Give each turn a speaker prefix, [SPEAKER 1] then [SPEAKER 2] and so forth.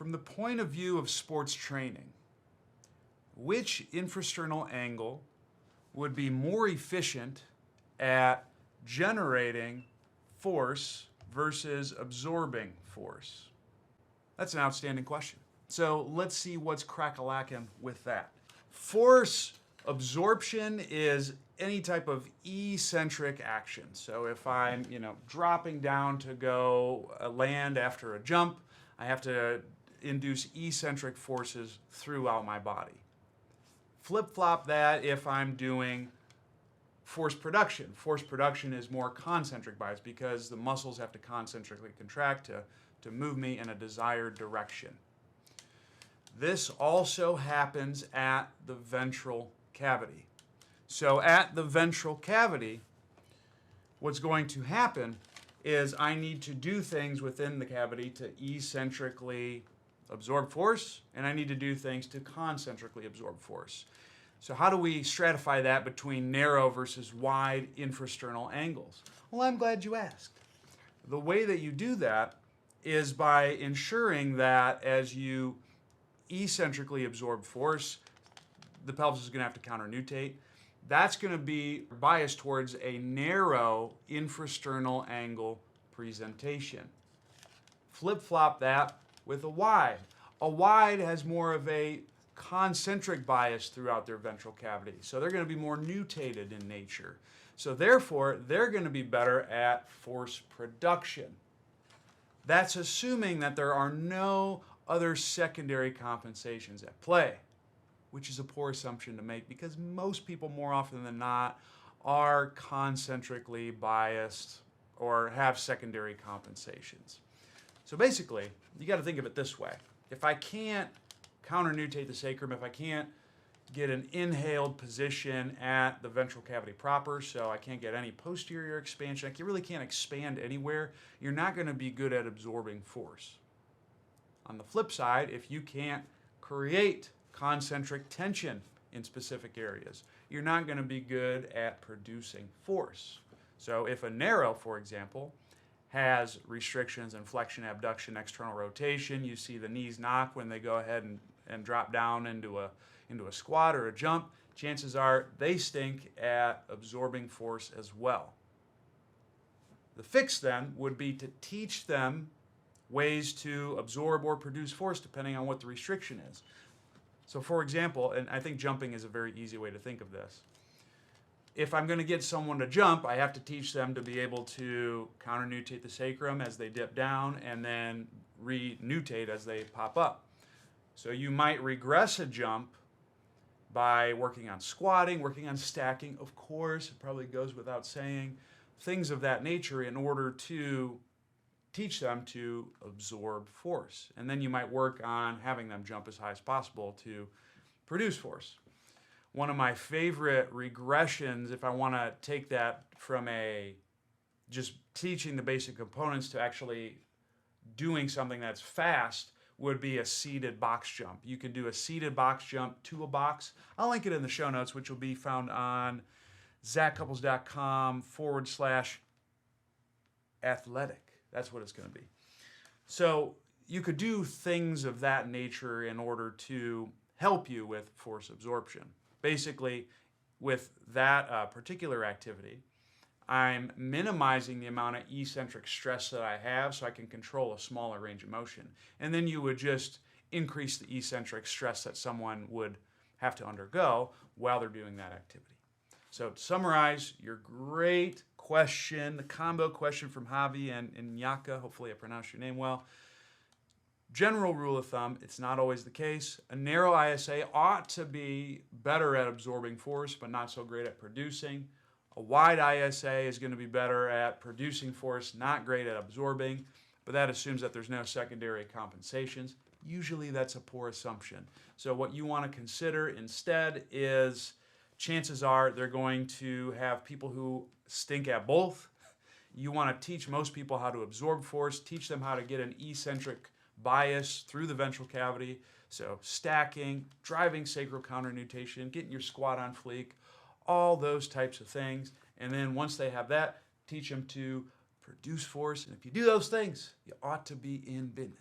[SPEAKER 1] From the point of view of sports training, which infrasternal angle would be more efficient at generating force versus absorbing force? That's an outstanding question. So let's see what's crack-a-lackin' with that. Force absorption is any type of eccentric action. So if I'm, dropping down to go land after a jump, I have to induce eccentric forces throughout my body. Flip-flop that if I'm doing force production. Force production is more concentric bias because the muscles have to concentrically contract to move me in a desired direction. This also happens at the ventral cavity. So at the ventral cavity, what's going to happen is I need to do things within the cavity to eccentrically absorb force, and I need to do things to concentrically absorb force. So how do we stratify that between narrow versus wide infrasternal angles? Well, I'm glad you asked. The way that you do that is by ensuring that as you eccentrically absorb force, the pelvis is going to have to counternutate. That's going to be biased towards a narrow infrasternal angle presentation. Flip-flop that with a wide. A wide has more of a concentric bias throughout their ventral cavity. So they're going to be more nutated in nature. So therefore, they're going to be better at force production. That's assuming that there are no other secondary compensations at play, which is a poor assumption to make because most people, more often than not, are concentrically biased or have secondary compensations. So basically, you got to think of it this way. If I can't counternutate the sacrum, if I can't get an inhaled position at the ventral cavity proper, so I can't get any posterior expansion, I really can't expand anywhere, you're not going to be good at absorbing force. On the flip side, if you can't create concentric tension in specific areas, you're not going to be good at producing force. So if a narrow, for example, has restrictions in flexion, abduction, external rotation, you see the knees knock when they go ahead and drop down into a squat or a jump, chances are they stink at absorbing force as well. The fix then would be to teach them ways to absorb or produce force depending on what the restriction is. So for example, and I think jumping is a very easy way to think of this. If I'm going to get someone to jump, I have to teach them to be able to counternutate the sacrum as they dip down and then renutate as they pop up. So you might regress a jump by working on squatting, working on stacking. Of course, it probably goes without saying, things of that nature in order to teach them to absorb force. And then you might work on having them jump as high as possible to produce force. One of my favorite regressions, if I want to take that from just teaching the basic components to actually doing something that's fast, would be a seated box jump. You can do a seated box jump to a box. I'll link it in the show notes, which will be found on zachcouples.com/athletic. That's what it's going to be. So you could do things of that nature in order to help you with force absorption. Basically, with that particular activity, I'm minimizing the amount of eccentric stress that I have so I can control a smaller range of motion. And then you would just increase the eccentric stress that someone would have to undergo while they're doing that activity. So to summarize your great question, the combo question from Javi and Nyaka, hopefully I pronounced your name well. General rule of thumb, it's not always the case. A narrow ISA ought to be better at absorbing force, but not so great at producing. A wide ISA is going to be better at producing force, not great at absorbing, but that assumes that there's no secondary compensations. Usually that's a poor assumption. So what you want to consider instead is chances are they're going to have people who stink at both. You want to teach most people how to absorb force, teach them how to get an eccentric bias through the ventral cavity. So stacking, driving sacral counternutation, getting your squat on fleek, all those types of things. And then once they have that, teach them to produce force. And if you do those things, you ought to be in business.